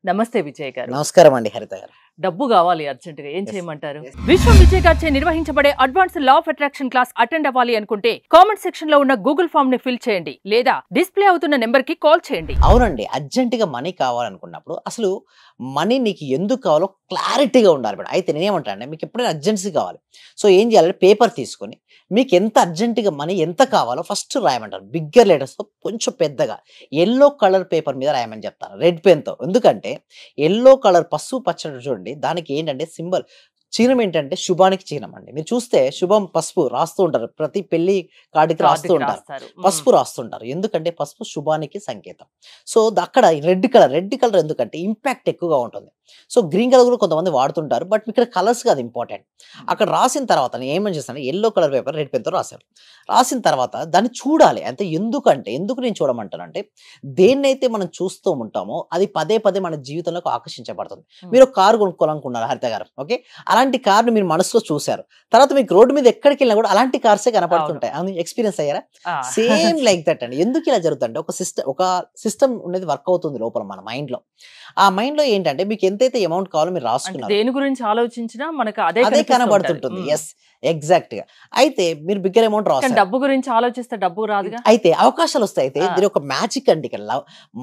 నమస్తే విజయ్ గారు. నమస్కారం అండి హరిత గారు. డబ్బు కావాలి అర్జెంట్ గా ఏం చేయమంటారు? Yes. విశ్వం విజయ్ గారిచే నిర్వహించబడే advance law of attraction class attend అవ్వాలి అనుకుంటే కామెంట్ సెక్షన్ లో ఉన్న గూగుల్ ఫామ్ ని ఫిల్ చేయండి లేదా డిస్ప్లే అవుతున్న నెంబర్ కి కాల్ చేయండి. అవునండి, అర్జెంట్ గా మనీ కావాలనుకున్నప్పుడు అసలు మనీ నీకు ఎందుకు కావాలో క్లారిటీగా ఉండాలి మేడం. అయితే నేనేమంటానంటే మీకు ఎప్పుడైనా అర్జెన్సీ కావాలి, సో ఏం చేయాలంటే పేపర్ తీసుకొని మీకు ఎంత అర్జెంటుగా మనీ ఎంత కావాలో ఫస్ట్ రాయమంటారు. బిగ్గర్ లెటర్స్తో కొంచెం పెద్దగా ఎల్లో కలర్ పేపర్ మీద రాయమని చెప్తాను, రెడ్ పెన్తో. ఎందుకంటే ఎల్లో కలర్ పసుపు పచ్చడి చూడండి, దానికి ఏంటంటే సింబల్ చిహ్నం ఏంటంటే శుభానికి చిహ్నం అండి. మీరు చూస్తే శుభం పసుపు రాస్తూ ఉంటారు, ప్రతి పెళ్లి కార్డుకి రాస్తూ ఉంటారు, పసుపు రాస్తుంటారు. ఎందుకంటే పసుపు శుభానికి సంకేతం. సో అక్కడ రెడ్ కలర్ ఎందుకంటే ఇంపాక్ట్ ఎక్కువగా ఉంటుంది. సో గ్రీన్ కలర్ కూడా కొంతమంది వాడుతుంటారు, బట్ ఇక్కడ కలర్స్ కాదు ఇంపార్టెంట్. అక్కడ రాసిన తర్వాత నేను ఏమని చేస్తాను, ఎల్లో కలర్ పేపర్ రెడ్ పెన్తో రాశారు. రాసిన తర్వాత దాన్ని చూడాలి. అంటే ఎందుకు నేను చూడమంటానంటే దేన్నైతే మనం చూస్తూ ఉంటామో అది పదే పదే మన జీవితంలోకి ఆకర్షించబడుతుంది. మీరు ఒక కారు కొనుక్కోవాలనుకున్నారు హరిత గారు, ఓకే, అలాంటి కార్ని మీరు మనసులో చూశారు, తర్వాత మీకు రోడ్డు మీద ఎక్కడికి వెళ్ళినా కూడా అలాంటి కార్సే కనపడుతుంటాయి. అది ఎక్స్పీరియన్స్ అయ్యారా? సేమ్ లైక్ దట్ అండి. ఎందుకు ఇలా జరుగుతుందంటే ఒక సిస్టమ్ అనేది వర్క్ అవుతుంది లోపల మన మైండ్ లో. ఆ మైండ్ లో ఏంటంటే మీకు ఎంతైతే అమౌంట్ కావాలో మీరు రాసుకున్నారు, దేని గురించి ఆలోచించినా మనకు అదే కనబడుతుంటుంది. ఎస్, ఎగ్జాక్ట్ గా. అయితే మీరు బిగ్గర్ అమౌంట్ రాస్తారు, డబ్బు గురించి ఆలోచిస్తే డబ్బు రాదుగా. అయితే అవకాశాలు వస్తాయి. అయితే దీని ఒక మ్యాజిక్ అండి. ఇక్కడ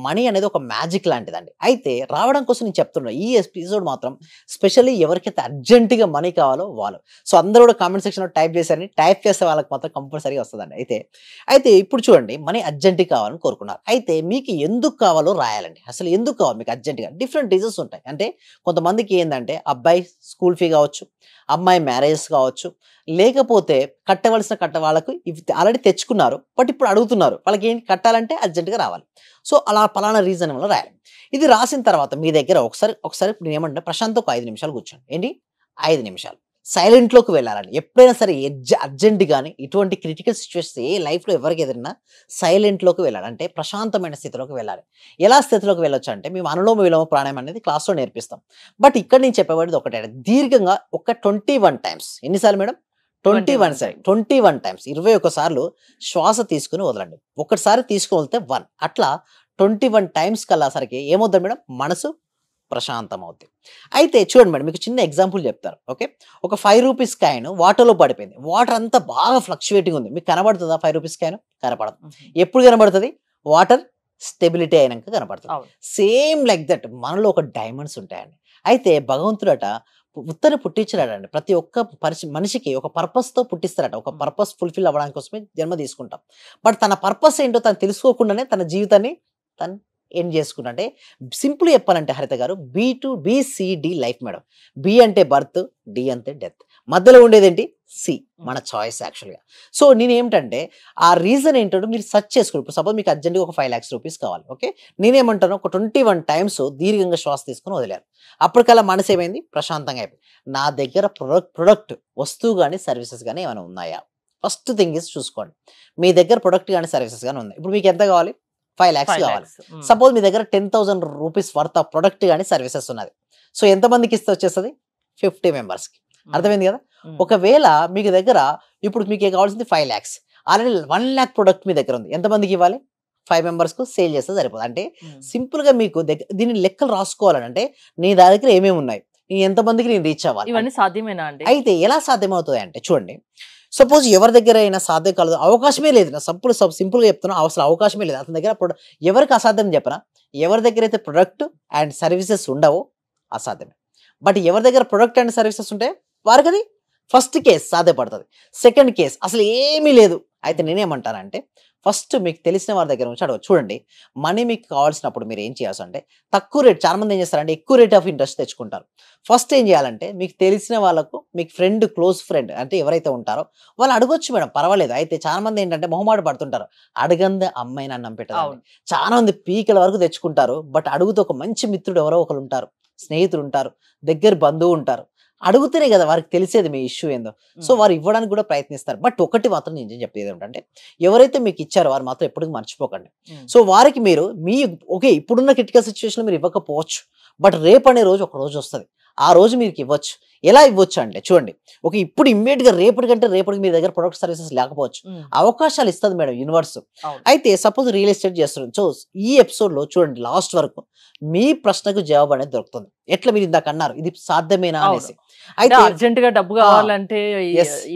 మనీ అనేది ఒక మ్యాజిక్ లాంటిదండి. అయితే రావడం కోసం నేను చెప్తున్నా, ఈ ఎపిసోడ్ మాత్రం స్పెషల్లీ ఎవరికైతే అర్జెంట్ గా మనీ కావాలో వాళ్ళు. సో అందరూ కూడా కామెంట్ సెక్షన్ లో టైప్ చేశారని, టైప్ చేసే వాళ్ళకి మాత్రం కంపల్సరీగా వస్తుందండి. అయితే ఇప్పుడు చూడండి, మనీ అర్జెంట్ కావాలని కోరుకున్నారు. అయితే మీకు ఎందుకు కావాలో రాయాలండి. అసలు ఎందుకు కావాలి మీకు అర్జెంట్ గా? డిఫరెంట్ రీజన్స్ ఉంటాయి. అంటే కొంతమందికి ఏంటంటే అబ్బాయి స్కూల్ ఫీ కావచ్చు, అమ్మాయి మ్యారేజెస్ కావచ్చు, లేకపోతే కట్టవలసిన వాళ్ళకు ఇవి ఆల్రెడీ తెచ్చుకున్నారు, బట్ ఇప్పుడు అడుగుతున్నారు, వాళ్ళకి ఏంటి కట్టాలంటే అర్జెంటుగా రావాలి. సో అలా పలానా రీజన్ వల్ల రాయాలి. ఇది రాసిన తర్వాత మీ దగ్గర ఒకసారి నేను ఏమంటే ప్రశాంత్ ఒక 5 నిమిషాలు కూర్చోండి. ఏంటి 5 నిమిషాలు సైలెంట్లోకి వెళ్ళాలండి. ఎప్పుడైనా సరే అర్జెంట్ కానీ ఇటువంటి క్రిటికల్ సిచ్యువేషన్స్ ఏ లైఫ్లో ఎవరికి ఎదురైనా సైలెంట్లోకి వెళ్ళాలి. అంటే ప్రశాంతమైన స్థితిలోకి వెళ్ళాలి. ఎలా స్థితిలోకి వెళ్ళొచ్చు అంటే మేము అనులోమ విలోమ ప్రాణాయామం అనేది క్లాస్లో నేర్పిస్తాం. బట్ ఇక్కడ నేను చెప్పబడేది ఒకటే, దీర్ఘంగా ఒక 21 టైమ్స్. ఎన్నిసార్లు మేడం? 21 టైమ్స్, 21 సార్లు శ్వాస తీసుకుని వదలండి. ఒకసారి తీసుకుని వదిలితే 1, అట్లా 21 టైమ్స్ కల్లాసరికి ఏమవుతుంది మేడం? మనసు ప్రశాంతం అవుతుంది. అయితే చూడండి మేడం, మీకు చిన్న ఎగ్జాంపుల్ చెప్తారు. ఓకే, ఒక 5 రూపీస్ కాయిన్ వాటర్లో పడిపోయింది. వాటర్ అంతా బాగా ఫ్లక్చువేటింగ్ ఉంది. మీకు కనబడుతుందా 5 రూపీస్ కాయిన్? కనపడదు. ఎప్పుడు కనబడుతుంది? వాటర్ స్టెబిలిటీ అయినాక కనపడుతుంది. సేమ్ లైక్ దట్ మనలో ఒక డైమండ్స్ ఉంటాయండి. అయితే భగవంతుడట ఉత్తని పుట్టించాడండి. ప్రతి ఒక్క మనిషికి ఒక పర్పస్తో పుట్టిస్తారట. ఒక పర్పస్ ఫుల్ఫిల్ అవ్వడానికి కోసమే జన్మ తీసుకుంటాం. బట్ తన పర్పస్ ఏంటో తను తెలుసుకోకుండానే తన జీవితాన్ని తను ఎండ్ చేసుకుంటా. అంటే సింపుల్ చెప్పాలంటే హరిత గారు, BCD లైఫ్ మేడం. బి అంటే బర్త్, డి అంటే డెత్, మధ్యలో ఉండేది ఏంటి? సి, మన చాయిస్ యాక్చువల్గా. సో నేనేమిటంటే ఆ రీజన్ ఏంటో మీరు సెర్చ్ చేసుకోండి. ఇప్పుడు సపోజ్ మీకు అర్జెంట్గా ఒక 5 lakhs రూపీస్ కావాలి. ఓకే, నేనేమంటాను, ఒక 21 టైమ్స్ దీర్ఘంగా శ్వాస తీసుకుని వదిలేరు. అప్పటికల్లా మనసు ఏమైంది? ప్రశాంతంగా అయిపోయింది. నా దగ్గర ప్రొడక్ట్ వస్తువు కానీ సర్వీసెస్ కానీ ఏమైనా ఉన్నాయా? ఫస్ట్ థింగ్ ఇస్ చూసుకోండి. మీ దగ్గర ప్రొడక్ట్ కానీ సర్వీసెస్ కానీ ఉన్నాయి. ఇప్పుడు మీకు ఎంత కావాలి? 5 lakhs కావాలి. సపోజ్ మీ దగ్గర 10,000 రూపీస్ వర్త్ ఆఫ్ ప్రొడక్ట్ కానీ సర్వీసెస్ ఉన్నది. సో ఎంతమందికి ఇస్తే వచ్చేస్తుంది? 50 మెంబర్స్కి. అర్థమైంది కదా? ఒకవేళ మీకు దగ్గర ఇప్పుడు మీకు కావాల్సింది 5 lakhs, ఆల్రెడీ 1 lakh ప్రొడక్ట్ మీ దగ్గర ఉంది. ఎంతమందికి ఇవ్వాలి? 5 మెంబర్స్కు సేల్ చేస్తే సరిపోతుంది. అంటే సింపుల్గా మీకు దీని లెక్కలు రాసుకోవాలని, అంటే నీ దగ్గర ఏమేమి ఉన్నాయి, నేను ఎంతమందికి నేను రీచ్ అవ్వాలి, ఇవన్నీ సాధ్యమేనా అండి? అయితే ఎలా సాధ్యమవుతుంది అంటే చూడండి, సపోజ్ ఎవరి దగ్గర అయినా సాధ్యం కలదు, అవకాశమే లేదు. నా సింపుల్గా చెప్తున్నా, అసలు అవకాశమే లేదు అతని దగ్గర. ఎవరికి అసాధ్యం చెప్పనా? ఎవరి దగ్గర అయితే ప్రొడక్ట్ అండ్ సర్వీసెస్ ఉండవో అసాధ్యమే. బట్ ఎవరి దగ్గర ప్రొడక్ట్ అండ్ సర్వీసెస్ ఉంటే వారికి అది ఫస్ట్ కేస్ సాధ్యపడుతుంది. సెకండ్ కేస్ అసలు ఏమీ లేదు. అయితే నేనేమంటానంటే ఫస్ట్ మీకు తెలిసిన వారి దగ్గర నుంచి అడగచ్చు. చూడండి, మనీ మీకు కావాల్సినప్పుడు మీరు ఏం చేయాల్సి అంటే తక్కువ రేట్, చాలా మంది ఏం చేస్తారంటే ఎక్కువ రేట్ ఆఫ్ ఇంట్రెస్ట్ తెచ్చుకుంటారు. ఫస్ట్ ఏం చేయాలంటే మీకు తెలిసిన వాళ్ళకు, మీకు క్లోజ్ ఫ్రెండ్ అంటే ఎవరైతే ఉంటారో వాళ్ళు అడగొచ్చు మేడం, పర్వాలేదు. అయితే చాలా మంది ఏంటంటే మొహమాట పడుతుంటారు. అడగందే అమ్మాయిని అన్నం పెట్టదు. చాలా మంది పీకల వరకు తెచ్చుకుంటారు, బట్ అడుగుతూ ఒక మంచి మిత్రుడు ఎవరో ఒకరు ఉంటారు, స్నేహితులు ఉంటారు, దగ్గర బంధువు ఉంటారు. అడుగుతూనే కదా వారికి తెలిసేది మీ ఇష్యూ ఏందో. సో వారు ఇవ్వడానికి కూడా ప్రయత్నిస్తారు. బట్ ఒకటి మాత్రం నేను చెప్పేది ఏంటంటే ఎవరైతే మీకు ఇచ్చారో వారు మాత్రం ఎప్పటికీ మర్చిపోకండి. సో వారికి మీరు ఓకే, ఇప్పుడున్న క్రిటికల్ సిచ్యువేషన్లో మీరు ఇవ్వకపోవచ్చు, బట్ రేపు అనే రోజు ఒక రోజు వస్తుంది. ఆ రోజు మీకు ఇవ్వచ్చు. ఎలా ఇవ్వచ్చు అంటే చూడండి, ఇప్పుడు ఇమ్మీడియట్ గా రేపటికి మీ దగ్గర ప్రొడక్ట్ సర్వీసెస్ లేకపోవచ్చు, అవకాశాలు ఇస్తుంది మేడం యూనివర్స్. అయితే సపోజ్ రియల్ ఎస్టేట్ చేస్తున్నాం, సో ఈ ఎపిసోడ్ లో చూడండి లాస్ట్ వరకు మీ ప్రశ్నకు జవాబు అనేది దొరుకుతుంది. ఎట్లా మీరు ఇందాక అన్నారు ఇది సాధ్యమేనా అనేసి. అయితే అర్జెంట్ గా డబ్బు కావాలంటే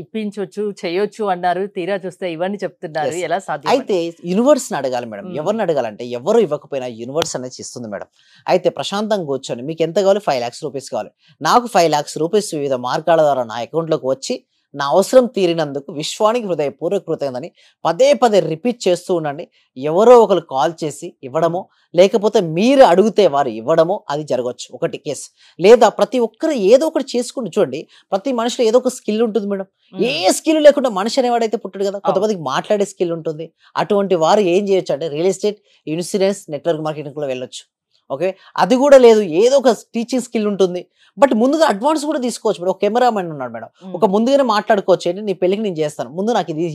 ఇప్పించవచ్చు చేయొచ్చు అన్నారు, తీరా చూస్తే ఇవన్నీ చెప్తున్నారు, ఎలా సాధ్యం? అయితే యూనివర్స్ ని అడగాలి మేడం. ఎవరిని అడగాలంటే ఎవరు ఇవ్వకపోయినా యూనివర్స్ అనేది ఇస్తుంది మేడం. అయితే ప్రశాంతంగా కూర్చొని మీకు ఎంత కావాలి, 5 lakhs రూపీస్ కావాలి, నాకు 5 lakhs రూపీస్ వివిధ మార్గాల ద్వారా నా అకౌంట్ లోకి వచ్చి నా అవసరం తీరినందుకు విశ్వానికి హృదయపూర్వక కృతజ్ఞతని పదే రిపీట్ చేస్తూ ఉండండి. ఎవరో ఒకరు కాల్ చేసి ఇవ్వడమో లేకపోతే మీరు అడిగితే వారు ఇవ్వడమో అది జరగవచ్చు, ఒకటి కేసు. లేదా ప్రతి ఒక్కరు ఏదో ఒకటి చేసుకుంటూ చూడండి, ప్రతి మనిషిలో ఏదో ఒక స్కిల్ ఉంటుంది మేడం. ఏ స్కిల్ లేకుండా మనిషి అనేవాడైతే పుట్టాడు కదా, కొంతమందికి మాట్లాడే స్కిల్ ఉంటుంది. అటువంటి వారు ఏం చేయొచ్చు అంటే real estate, insurance, network marketing కూడా వెళ్ళొచ్చు. ఓకే, అది కూడా లేదు ఏదో ఒక టీచింగ్ స్కిల్ ఉంటుంది, బట్ ముందుగా అడ్వాన్స్ కూడా తీసుకోవచ్చు మేడం. ఒక కెమెరామెన్ ఉన్నాడు మేడం, ఒక ముందుగానే మాట్లాడుకోవచ్చు, ఏంటి నీ పెళ్ళికి నేను చేస్తాను, ముందు నాకు ఇది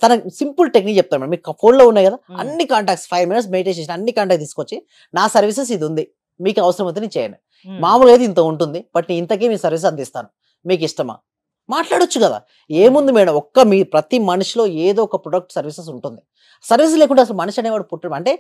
తన సింపుల్ టెక్నిక్ చెప్తాను మేడం. మీకు ఫోన్లో ఉన్నాయి కదా అన్ని కాంటాక్ట్స్, 5 minutes మెడిటేషన్ అన్ని కాంటాక్ట్ తీసుకొచ్చి నా సర్వీసెస్ ఇది ఉంది, మీకు అవసరం అయితే నేను చేయండి, మామూలుగా అయితే ఇంత ఉంటుంది బట్ ఇంతకీ మీ సర్వీస్ అందిస్తాను, మీకు ఇష్టమా, మాట్లాడొచ్చు కదా. ఏముంది మేడం, ప్రతి మనిషిలో ఏదో ఒక ప్రొడక్ట్ సర్వీసెస్ ఉంటుంది. సర్వీస్ లేకుండా అసలు మనిషి అనేవాడు పుట్టడం అంటే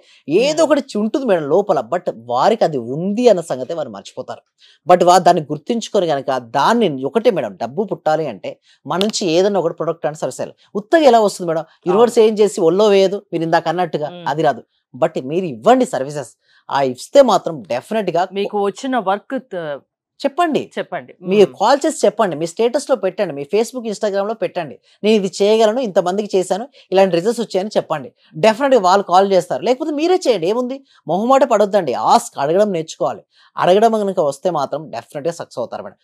ఏదో ఒకటి ఉంటుంది మేడం లోపల, బట్ వారికి అది ఉంది అన్న సంగతి వారు మర్చిపోతారు. బట్ వారు దాన్ని గుర్తించుకొని కనుక దాన్ని ఒకటే మేడం, డబ్బు పుట్టాలి అంటే మన నుంచి ఏదైనా ఒకటి ప్రొడక్ట్ అంటే సర్వీస్ ఉత్తగా ఎలా వస్తుంది మేడం? యూనివర్స్ ఏం చేసి ఒళ్ళో వేయదు, మీరు ఇందాక అన్నట్టుగా అది రాదు. బట్ మీరు ఇవ్వండి సర్వీసెస్, ఇస్తే మాత్రం డెఫినెట్ గా మీకు వచ్చిన వర్క్ చెప్పండి. మీరు కాల్ చేసి చెప్పండి, మీ స్టేటస్ లో పెట్టండి, మీ ఫేస్బుక్ ఇన్స్టాగ్రామ్ లో పెట్టండి, నేను ఇది చేయగలను, ఇంతమందికి చేశాను, ఇలాంటి రిజల్ట్స్ వచ్చాయని చెప్పండి. డెఫినెట్ గా వాళ్ళు కాల్ చేస్తారు. లేకపోతే మీరే చేయండి, ఏముంది, మొహమాట పడొద్దండి, అడగడం నేర్చుకోవాలి. అడగడం కనుక వస్తే మాత్రం డెఫినెట్ గా సక్సెస్ అవుతారు మేడం.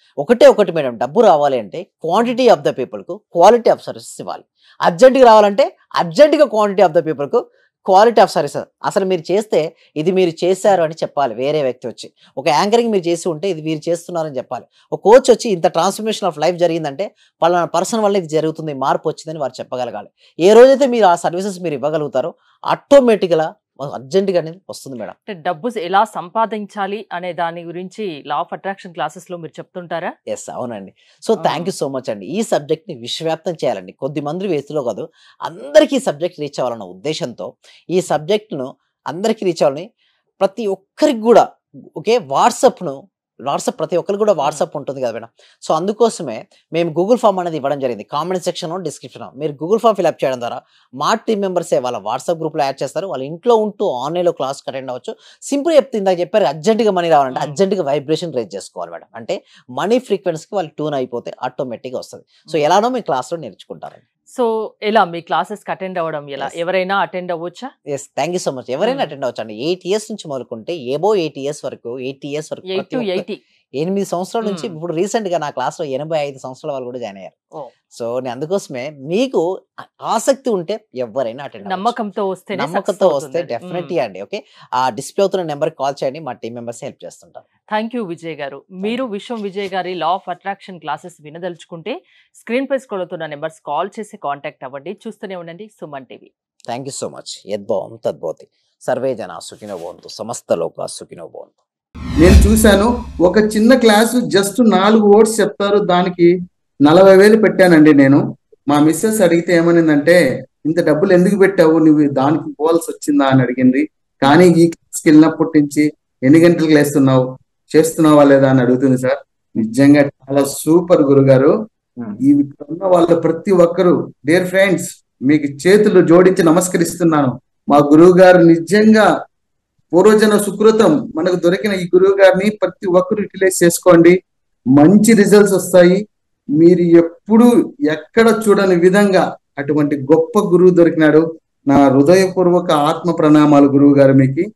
ఒకటి మేడం, డబ్బు రావాలి అంటే క్వాంటిటీ ఆఫ్ ద పీపుల్ కు క్వాలిటీ ఆఫ్ సర్వీసెస్ ఇవ్వాలి. అర్జెంట్గా రావాలంటే అర్జెంట్గా క్వాంటిటీ ఆఫ్ ద పీపుల్ కు క్వాలిటీ ఆఫ్ సర్వీసెస్. అసలు మీరు చేస్తే ఇది మీరు చేశారు అని చెప్పాలి. వేరే వ్యక్తి వచ్చి ఒక యాంకరింగ్ మీరు చేసి ఉంటే ఇది మీరు చేస్తున్నారని చెప్పాలి. ఒక కోచ్ వచ్చి ఇంత ట్రాన్స్ఫర్మేషన్ ఆఫ్ లైఫ్ జరిగిందంటే పలానా పర్సన్ వల్ల ఇది జరుగుతుంది, మార్పు వచ్చిందని వారు చెప్పగలగాలి. ఏ రోజైతే మీరు ఆ సర్వీసెస్ మీరు ఇవ్వగలుగుతారో ఆటోమేటిక్గా అర్జెంట్గా అనేది వస్తుంది మేడం. అంటే డబ్బు ఎలా సంపాదించాలి అనే దాని గురించి లా ఆఫ్ అట్రాక్షన్ క్లాసెస్ లో మీరు చెప్తుంటారా? ఎస్, అవునండి. So thank you so much అండి. ఈ సబ్జెక్ట్ ని విశ్వవ్యాప్తం చేయాలండి, కొద్ది మంది వేసులో కాదు, అందరికీ ఈ సబ్జెక్ట్ రీచ్ అవ్వాలన్న ఉద్దేశంతో ఈ సబ్జెక్ట్ ను అందరికీ రీచ్ అవ్వాలని ప్రతి ఒక్కరికి కూడా ఓకే వాట్సాప్ ప్రతి ఒక్కరికి కూడా వాట్సాప్ ఉంటుంది కదా మేడం. సో అందుకోసమే మేము గూగుల్ ఫామ్ అనేది ఇవ్వడం జరిగింది. కామెంట్ సెక్షన్ డిస్క్రిప్షన్ మీరు గూగుల్ ఫామ్ ఫిల్అప్ చేయడం ద్వారా మా టీమ్ మెంబర్సే వాళ్ళ వాట్సాప్ గ్రూప్లో యాడ్ చేస్తారు. వాళ్ళ ఇంట్లో ఉంటూ ఆన్లైన్లో క్లాస్ అటెండ్ అవ్వచ్చు. సింపుల్ చెప్తే ఇందాక చెప్పారు అర్జెంట్గా మనీ రావాలంటే అర్జెంట్గా వైబ్రేషన్ రేజ్ చేసుకోవాలి మేడం. అంటే మనీ ఫ్రీక్వెన్సీకి వాళ్ళు ట్యూన్ అయిపోతే ఆటోమేటిక్గా వస్తుంది. సో ఎలానో మీ క్లాస్లో నేర్చుకుంటారండి. సో ఎలా మీ క్లాసెస్ అటెండ్ అవ్వడం ఎలా? ఎవరైనా అటెండ్ అవ్వచ్చా? Yes, thank you so much. ఎవరైనా అటెండ్ అవ్వచ్చు అండి. 8 years నుంచి మొదలుకుంటే ఏబో 8 years వరకు 8 సంవత్సరాల నుంచి ఇప్పుడు రీసెంట్ గా నా క్లాస్ లో 85 సంవత్సరాల వాళ్ళు కూడా జాయిన్ అయ్యారు. సో నేను అందుకోసమే మీకు ఆసక్తి ఉంటే ఎవరైనా అటెండ్ నమ్మకంతో వస్తే డెఫినెట్లీ అండి. ఓకే, ఆ డిస్ప్లే అవుతున్న నెంబర్ కాల్ చేయండి, మా టీం మెంబర్స్ హెల్ప్ చేస్తుంటారు. థ్యాంక్ యూ విజయ్ గారు. మీరు విశ్వం విజయ్ గారి లా ఆఫ్ అట్రాక్షన్ క్లాసెస్ వినదలుచుకుంటే స్క్రీన్ పై స్క్రోల్ అవుతున్న నెంబర్స్ కాల్ చేసి కాంటాక్ట్ అవ్వండి. చూస్తూనే ఉండండి Suman TV. Thank you so much. యద్భవం తద్భవతి, సర్వే జనా సుఖినో భవంతు, సమస్త లోకా సుఖినో భవంతు. నేను చూశాను, ఒక చిన్న క్లాసు జస్ట్ 4 words చెప్తారు, దానికి 40,000 పెట్టానండి నేను. మా మిస్సెస్ అడిగితే ఏమనిందంటే, ఇంత డబ్బులు ఎందుకు పెట్టావు, నువ్వు దానికి పోవాల్సి వచ్చిందా అని అడిగింది. కానీ ఈ క్లాస్కి వెళ్ళినప్పటి నుంచి ఎన్ని గంటలకు లేస్తున్నావు, చేస్తున్నావా లేదా అని అడుగుతుంది సార్. నిజంగా చాలా సూపర్ గురుగారు. ఈ ఉన్న వాళ్ళ ప్రతి ఒక్కరు, డియర్ ఫ్రెండ్స్, మీకు చేతులు జోడించి నమస్కరిస్తున్నాను. మా గురువు గారు నిజంగా పూర్వజన సుకృతం. మనకు దొరికిన ఈ గురువు గారిని ప్రతి ఒక్కరు యూటిలైజ్ చేసుకోండి, మంచి రిజల్ట్స్ వస్తాయి. మీరు ఎప్పుడు ఎక్కడ చూడని విధంగా అటువంటి గొప్ప గురువు దొరికినాడు. నా హృదయపూర్వక ఆత్మ ప్రణామాలు గురువు గారు మీకు.